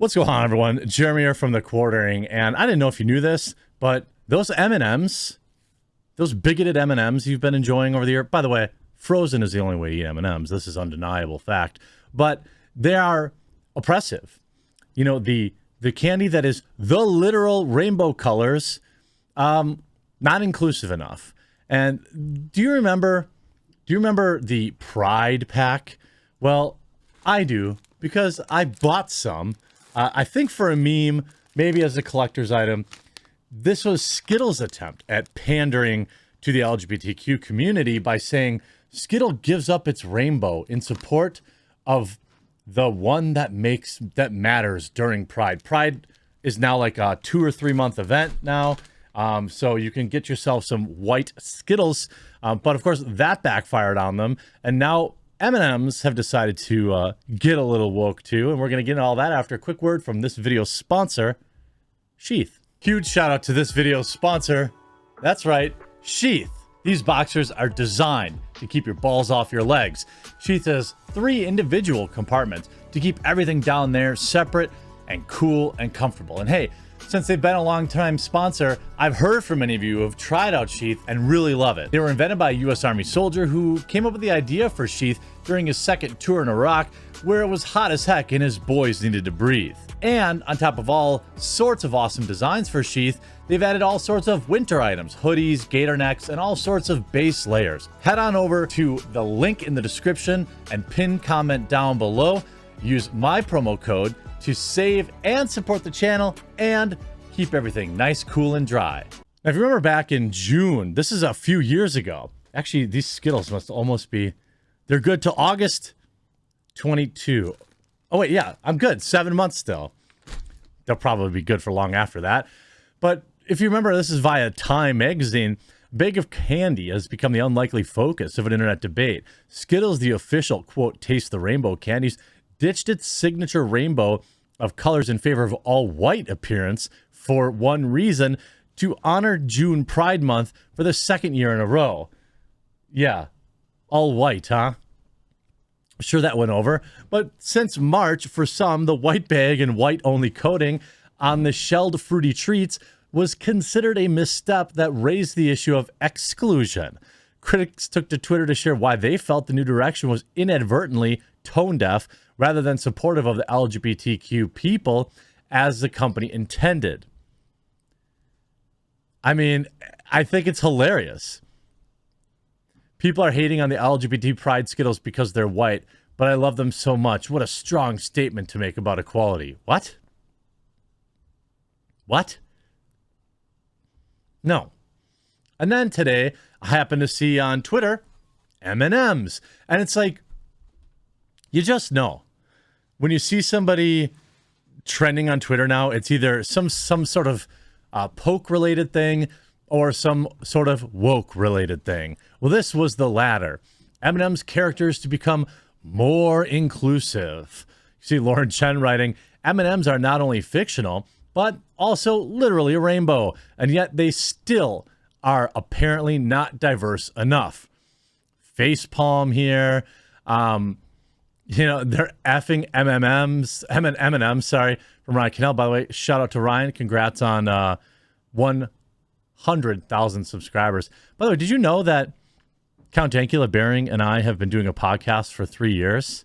What's going on, everyone? Jeremy here from The Quartering, and I didn't know if you knew this, but those M&Ms, those bigoted M&Ms you've been enjoying over the year, by the way, frozen is the only way to eat M&Ms. This is undeniable fact, but they are oppressive. You know, the candy that is the literal rainbow colors, not inclusive enough. And do you remember the Pride pack? Well, I do, because I bought some. I think for a meme, maybe as a collector's item. This was Skittles' attempt at pandering to the LGBTQ community by saying Skittle gives up its rainbow in support of the one that matters during Pride. Pride is now like a 2 or 3 month event now. So you can get yourself some white Skittles. But of course that backfired on them. And now M&Ms have decided to get a little woke too, and we're going to get into all that after a quick word from this video's sponsor, Sheath. Huge shout out to this video's sponsor. That's right, Sheath. These boxers are designed to keep your balls off your legs. Sheath has 3 individual compartments to keep everything down there separate and cool and comfortable. And hey, since they've been a long-time sponsor, I've heard from many of you who have tried out Sheath and really love it. They were invented by a U.S. Army soldier who came up with the idea for Sheath during his second tour in Iraq, where it was hot as heck and his boys needed to breathe. And on top of all sorts of awesome designs for Sheath, they've added all sorts of winter items, hoodies, gator necks, and all sorts of base layers. Head on over to the link in the description and pin comment down below. Use my promo code to save and support the channel and keep everything nice, cool, and dry. Now, if you remember back in June, this is a few years ago. Actually, these Skittles must almost be, they're good till August 22. Oh wait, yeah, I'm good. 7 months still. They'll probably be good for long after that. But if you remember, this is via Time magazine. A bag of candy has become the unlikely focus of an internet debate. Skittles, the official, quote, taste the rainbow candies, ditched its signature rainbow of colors in favor of all-white appearance for one reason: to honor June Pride Month for the 2nd year in a row. Yeah, all white, huh? Sure, that went over. But since March, for some, the white bag and white-only coating on the shelled fruity treats was considered a misstep that raised the issue of exclusion. Critics took to Twitter to share why they felt the new direction was inadvertently tone-deaf rather than supportive of the LGBTQ people as the company intended. I mean, I think it's hilarious. People are hating on the LGBT Pride Skittles because they're white, but I love them so much. What a strong statement to make about equality. What? What? No. And then today, I happened to see on Twitter, M&Ms. And it's like, you just know. When you see somebody trending on Twitter now, it's either some sort of poke-related thing or some sort of woke-related thing. Well, this was the latter. M&M's characters to become more inclusive. You see Lauren Chen writing, M&M's are not only fictional, but also literally a rainbow, and yet they still are apparently not diverse enough. Facepalm here. You know, they're effing M&M's, sorry, from Ryan Cannell. By the way, shout out to Ryan. Congrats on 100,000 subscribers. By the way, did you know that Count Dankula Bering and I have been doing a podcast for 3 years?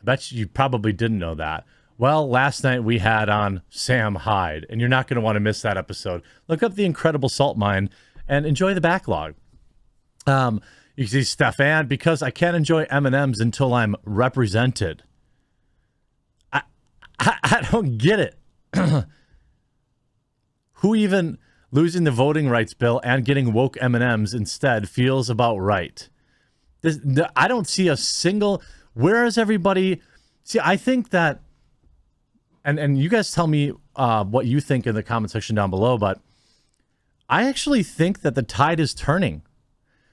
I bet you probably didn't know that. Well, last night we had on Sam Hyde, and you're not going to want to miss that episode. Look up The Incredible Salt Mine and enjoy the backlog. You can see Stefan, because I can't enjoy M&Ms until I'm represented. I don't get it. Who even losing the voting rights bill and getting woke M&Ms instead feels about right? I don't see a single... Where is everybody... See, I think that... And you guys tell me what you think in the comment section down below, but I actually think that the tide is turning.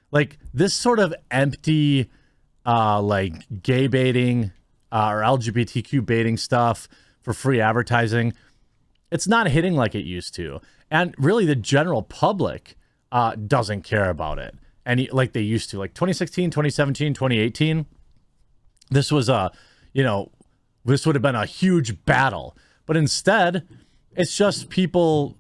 Like, this sort of empty, like, gay baiting or LGBTQ baiting stuff for free advertising, it's not hitting like it used to. And really, the general public doesn't care about it like they used to. Like 2016, 2017, 2018, this was this would have been a huge battle. But instead, it's just people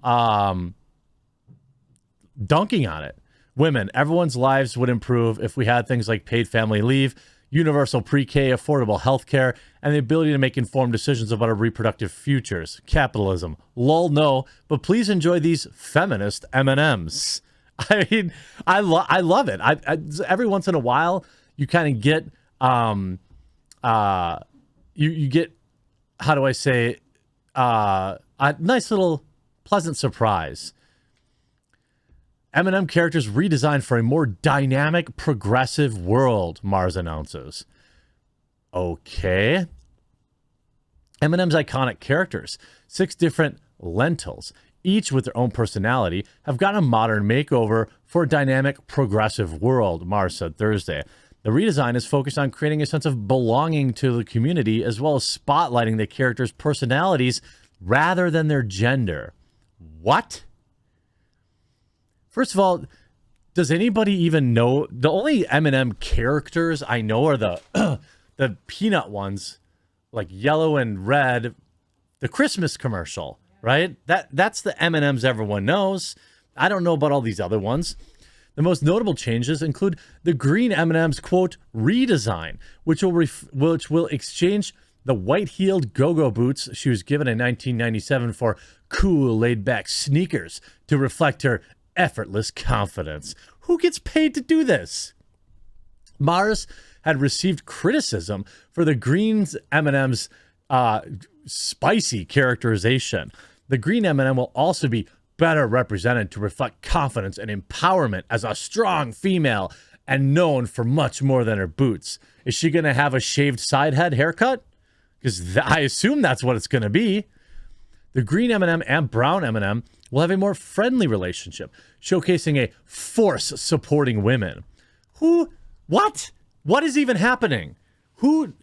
dunking on it. Women, everyone's lives would improve if we had things like paid family leave, universal pre-K, affordable health care, and the ability to make informed decisions about our reproductive futures. Capitalism. Lol, no, but please enjoy these feminist M&Ms. I mean, I love it. Every once in a while, you kind of get, you get, how do I say, a nice little pleasant surprise. Eminem characters redesigned for a more dynamic, progressive world, Mars announces. Okay. Eminem's iconic characters, 6 different lentils, each with their own personality, have gotten a modern makeover for a dynamic, progressive world, Mars said Thursday. The redesign is focused on creating a sense of belonging to the community, as well as spotlighting the characters' personalities rather than their gender. What? First of all, does anybody even know? The only Eminem characters I know are the the peanut ones, like yellow and red, the Christmas commercial, right? That's the M&Ms everyone knows. I don't know about all these other ones. The most notable changes include the green M&M's quote redesign, which will exchange the white-heeled go-go boots she was given in 1997 for cool, laid-back sneakers to reflect her effortless confidence. Who gets paid to do this? Mars had received criticism for the green's M&M's spicy characterization. The green M&M will also be better represented to reflect confidence and empowerment as a strong female and known for much more than her boots. Is she going to have a shaved side head haircut? Because I assume that's what it's going to be. The green M&M and brown M&M will have a more friendly relationship, showcasing a force supporting women. What is even happening? Who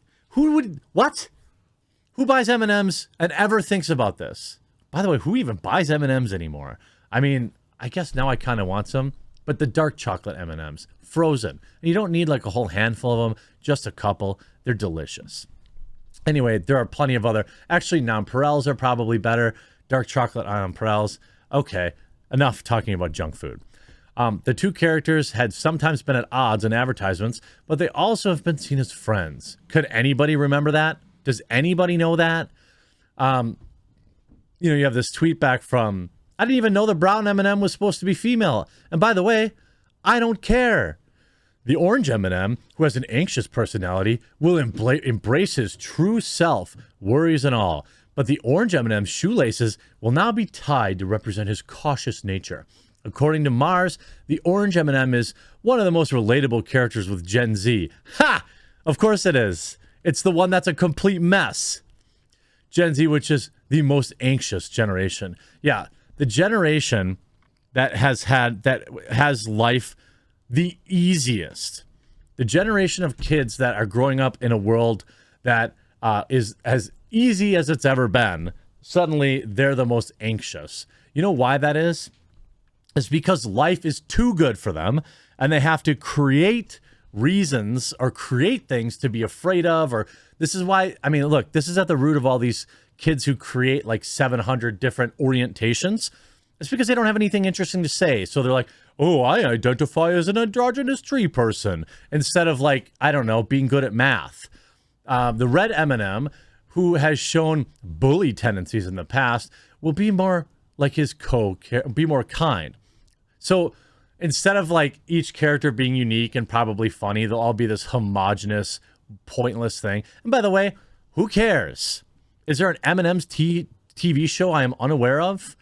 buys M&Ms and ever thinks about this? By the way, who even buys M&Ms anymore? I mean, I guess now I kind of want some, but the dark chocolate M&Ms, frozen. And you don't need like a whole handful of them, just a couple. They're delicious. Anyway, there are plenty of other, actually nonpareils are probably better. Dark chocolate nonpareils. Okay, enough talking about junk food. The two characters had sometimes been at odds in advertisements, but they also have been seen as friends. Could anybody remember that? Does anybody know that? You have this tweet back from, I didn't even know the brown M&M was supposed to be female. And by the way, I don't care. The orange M&M, who has an anxious personality, will embrace his true self, worries and all. But the orange M&M's shoelaces will now be tied to represent his cautious nature. According to Mars, the orange M&M is one of the most relatable characters with Gen Z. Ha! Of course it is. It's the one that's a complete mess. Gen Z, which is the most anxious generation. Yeah, the generation that has life the easiest. The generation of kids that are growing up in a world that is as easy as it's ever been. Suddenly, they're the most anxious. You know why that is? It's because life is too good for them, and they have to create reasons or create things to be afraid of. Or this is why, I mean, look, this is at the root of all these kids who create like 700 different orientations. It's because they don't have anything interesting to say. So they're like, oh, I identify as an androgynous tree person, instead of like, I don't know, being good at math. The red M&M, who has shown bully tendencies in the past, will be more like his be more kind. So instead of like each character being unique and probably funny, they'll all be this homogenous, pointless thing. And by the way, who cares? Is there an M&M's TV show I am unaware of?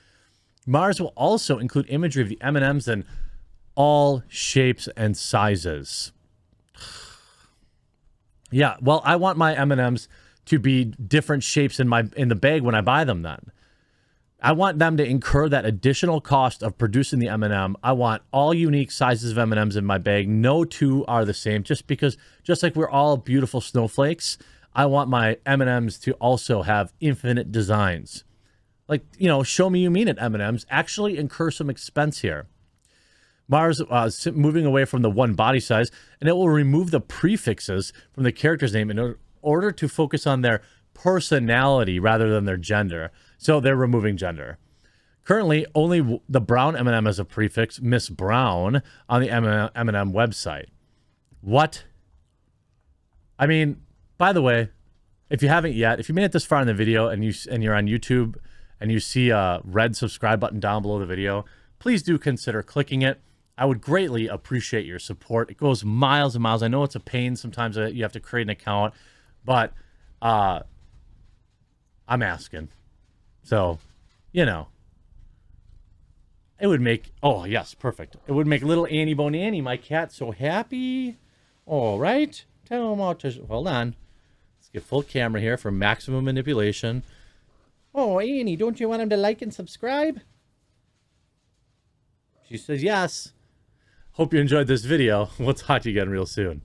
Mars will also include imagery of the M&Ms in all shapes and sizes. Yeah, well, I want my M&Ms to be different shapes in the bag when I buy them then. I want them to incur that additional cost of producing the M&M. I want all unique sizes of M&Ms in my bag. No two are the same, just like we're all beautiful snowflakes. I want my M&Ms to also have infinite designs. Like, show me you mean it, M&Ms. Actually incur some expense here. Mars moving away from the one body size, and it will remove the prefixes from the character's name in order to focus on their personality rather than their gender. So they're removing gender. Currently, only the brown M&M as a prefix, Miss Brown, on the M&M website. What? I mean, by the way, if you haven't yet, if you made it this far in the video and you're on YouTube and you see a red subscribe button down below the video, please do consider clicking it. I would greatly appreciate your support. It goes miles and miles. I know it's a pain sometimes that you have to create an account, but I'm asking. So, you know, it would make, oh yes, perfect. It would make little Annie Bonannie, my cat, so happy. All right. Tell him how to, hold on. Let's get full camera here for maximum manipulation. Oh, Annie, don't you want him to like and subscribe? She says yes. Hope you enjoyed this video. We'll talk to you again real soon.